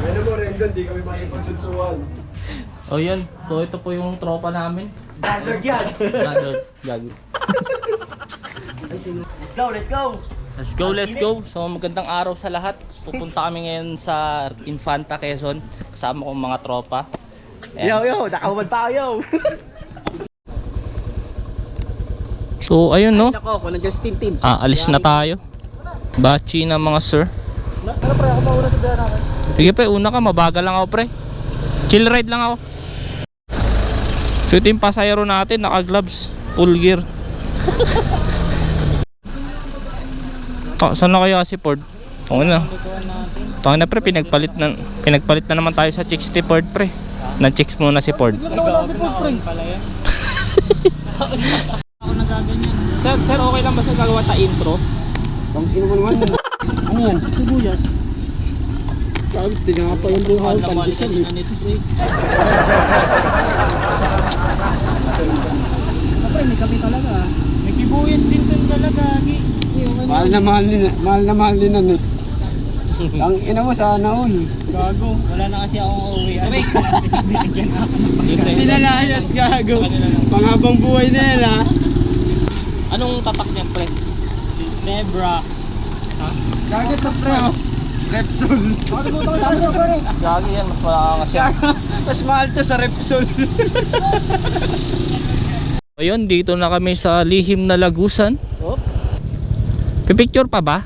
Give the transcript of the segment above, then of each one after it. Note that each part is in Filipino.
Ano mo rin doon, di kami makipagsuntuan. Oh yan, so ito po yung tropa namin. Brother yan. Gagi. Let's go. Let's go. So magandang araw sa lahat. Pupunta kami ngayon sa Infanta, Quezon. Kasama kong mga tropa. Ayan. Yo, nakawad pa ako, yo. So ayun no. Ako ng Justin Team. Alis na tayo. Bachi na mga sir. Ano pre, ako mauna sa biyahe namin. Sige pre, una ka, mabagal lang ako pre. Chill ride lang ako. So ito yung pasayro natin, naka gloves, full gear. Saan na kaya si Ford? Okay na. Tawag na pre, pinagpalit na naman tayo sa chicks ni Ford pre. Na-chicks muna si Ford. Wala si Ford, pre. Ako nagaganyan. Sir, okay lang ba sa gagawa ta intro? Bang ino mo naman. Ano yan? Sibuyas. Sabi, tingnan pa yung buhaw, pandesal eh. Pre, may kape talaga. May sibuyas din dun talaga. Mahal na mahal din eh. Ang ina mo sana all. Gago. Wala na kasi akong uuwi. Wait. Binigyan ako ng Pinalayas gago. Panghabang buhay na yan ha. Anong tatak niyan pre? Zebra. Gagat na pre oh. Repsol. Gagi yan, mas malakas yan. Mas mahal to sa Repsol. Ayun, dito na kami sa lihim na Lagusan. Oh. Pipicture pa ba?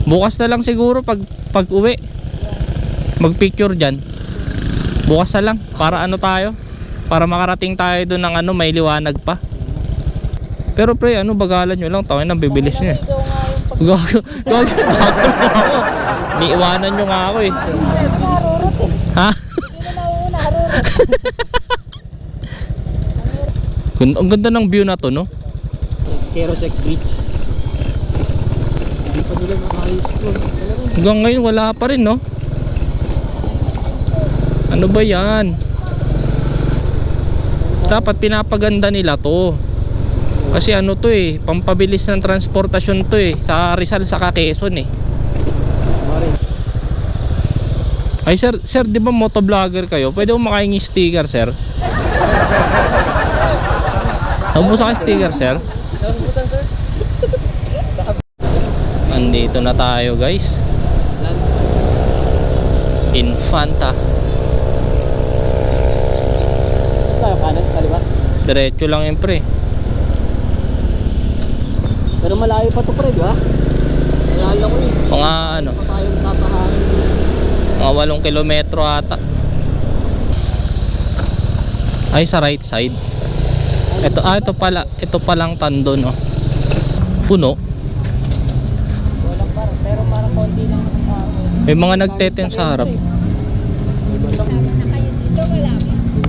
Bukas na lang siguro pag uwi. Magpicture dyan. Bukas na lang para ano tayo? Para makarating tayo doon ng ano, may liwanag pa. Pero pre, ano bagalan nyo lang, tawin ang bibilis niya. Gago ako. Niiwanan nyo nga ako eh. Ha? Ang ganda ng view na to, no? Kerosek Bridge. Hindi pa nila makayos ko. Hanggang ngayon wala pa rin, no? Ano ba yan? Dapat pinapaganda nila to. Kasi ano to eh, pampabilis ng transportasyon to eh, sa Rizal sa Quezon eh. Ay sir, di ba motovlogger kayo? Pwede mo makahingi sticker sir? Nabusa ka sticker sir? Nabusan sir? Andito na tayo guys. Infanta. Tayo kanan, kaliwa. Diretso lang yun pre. Pero malayo pa to pre, di ba? Nalala ko eh. Mga ano, Pa tayong tatahanin. mga 8 kilometro ata. Ay sa right side. Ito palang Tando no. Puno. Walang parang, pero parang konti lang sa akin. May mga nagteten sa harap.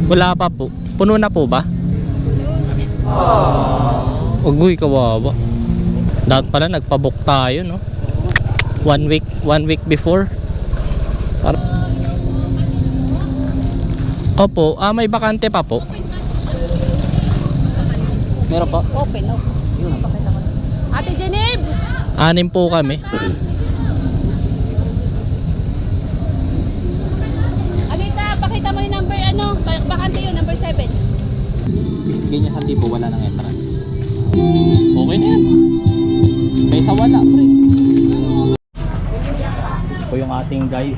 Wala pa po. Puno na po ba? Ugoy, kawawa. Dapat pala nagpabook tayo no. 1 week before. Opo, may bakante pa po. Meron pa? Open. Ate Jeneb! 6 po kami. Alita, pakita mo yung number bakante yun, number 7. Bigyan niya sa tipo, wala nang entrance. Okay na yan. Kaysa wala, pre. Ito yung ating guide.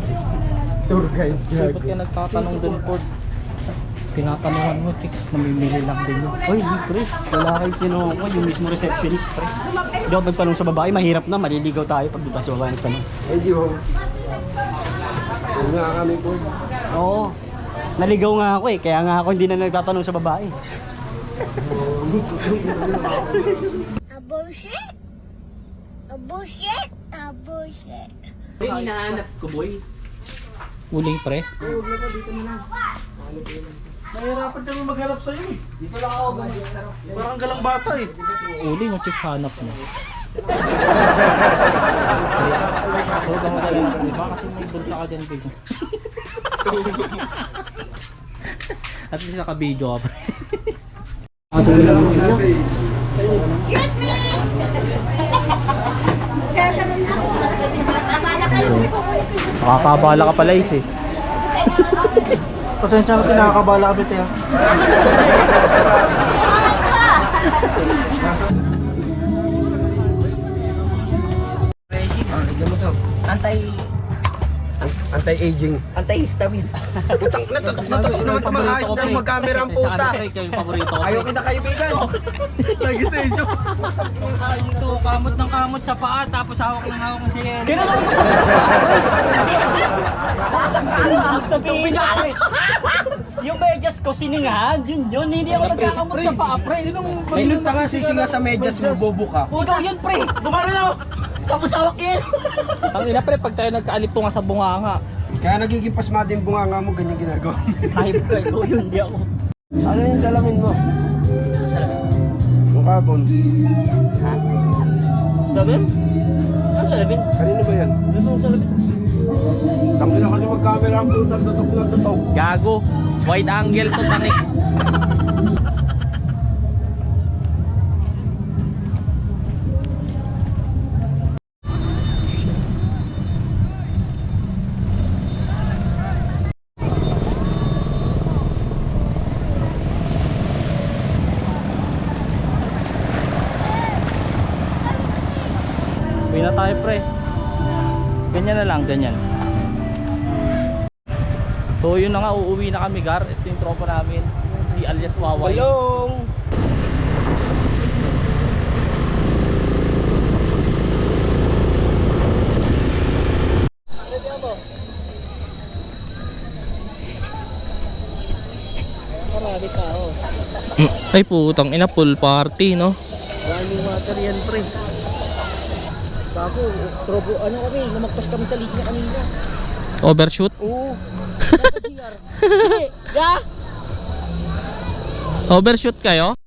Tour guide. Ba't ka nagtatanong dun, Ford? Tinatanungan mo, chicks, namimili lang din yun. Oy, di pre. Wala kayo sinungan ko, yung mismo receptionist pre. Hindi ako nagtanong sa babae, mahirap na, maliligaw tayo pag dito sa babae nagtanong. Ay di ho. Ano nga kami po. Oo. Naligaw nga ako eh, kaya nga ako hindi na nagtatanong sa babae. Bullshit. Bullshit. Bullshit. Ay, hinahanap ko boy. Uling, pre. Nahirapan kami magharap sa'yo eh. Dito lang ako gamit. Parang galang bata eh. Uling o chicks hanap mo. Diba kasi may bulsa ka dyan, big. At least naka-video ka, pre. Sasabihin ako. Akala kayo may kukuha Nakakabala ka pala is eh. Pasensya ka, nakakabala kami tayo. Anti-aging. Anti-histamine. Putang na, tutok naman kumakain ng mag-camera ang puta. Ayaw kita kaibigan. Lagi sa isyo. Ito, kamot ng kamot sa paa, tapos hawak ng hawak ng siyen. Sabihin nga yung medyas ko siningahan, yun, hindi ako nagkakamot sa paa, pre. Sinong tanga sisinga sa medyas mo, bobo ka? Ugaw yun, pre. Gumano na ako. Tapos hawak yun. Ang ina pre, pag tayo nagkaalipungan sa bunganga. Kaya nagiging pasmado yung bunganga mo, ganyan ginagawa. Hype ka, ito yun, hindi ako. Ano yung salamin mo? Salamin. Yung carbon. Ha? Salamin? Ano salamin? Kanino ba yan? Ano yung salamin? Tangin na kasi mag-camera ang puta, tutok na tutok. Gago. Wide angle to tanik. Uwi na tayo pre. Ganyan na lang, ganyan. So yun na nga, uuwi na kami Gar. Ito yung tropa namin, si alias Waway. Balong! Marami tao. Ay putang ina, full party no. Maraming water yan, pre. Bago, trobo, ano kami, namagpas kami sa linya kanina. Overshoot. Oo. GR. Hindi, ya! Overshoot kayo?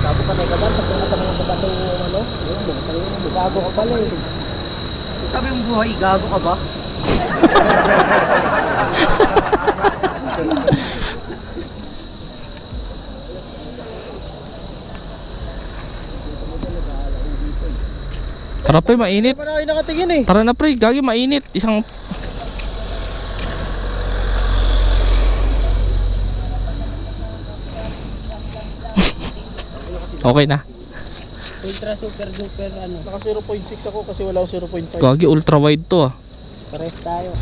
Bago ka tayo kaban, pag mga tanong sa bato, ano, yun, gago ka pala eh. Sabi mo buhay, gago ka ba? Tara pre, mainit. Paano kayo nakatingin eh? Tara na pre, gagi mainit. Isang okay na. Ultra super duper ano. Naka 0.6 ako kasi wala akong 0.5. Gagi ultra wide to ah. Pares tayo.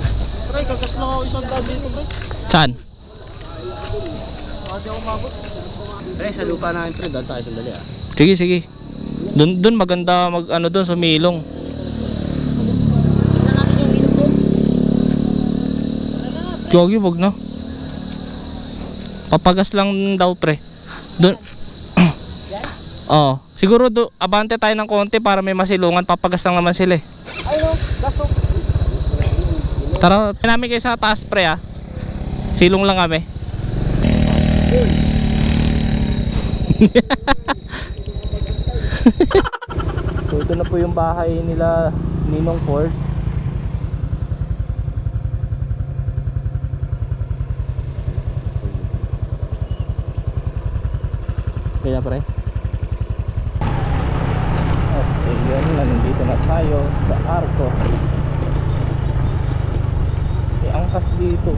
Pre, kagas lang ako isang daan dito, pre. Chan. Hindi ako mabot. Pre, sa lupa namin pre, dahil tayo sandali ah. Sige, sige. Doon maganda mag ano doon sa Milong. Tignan natin yung ilog doon. Gagi, wag na. Papagas lang daw pre. Doon. Oh, siguro abante tayo ng konti para may masilungan, papagas lang naman sila eh. Ay no, gasto. Tara, namin kayo sa taas pre ah. Silong lang kami. So ito na po yung bahay nila Ninong Ford. Kaya pre. Okay, yun, nandito na tayo sa Arco. May angkas dito.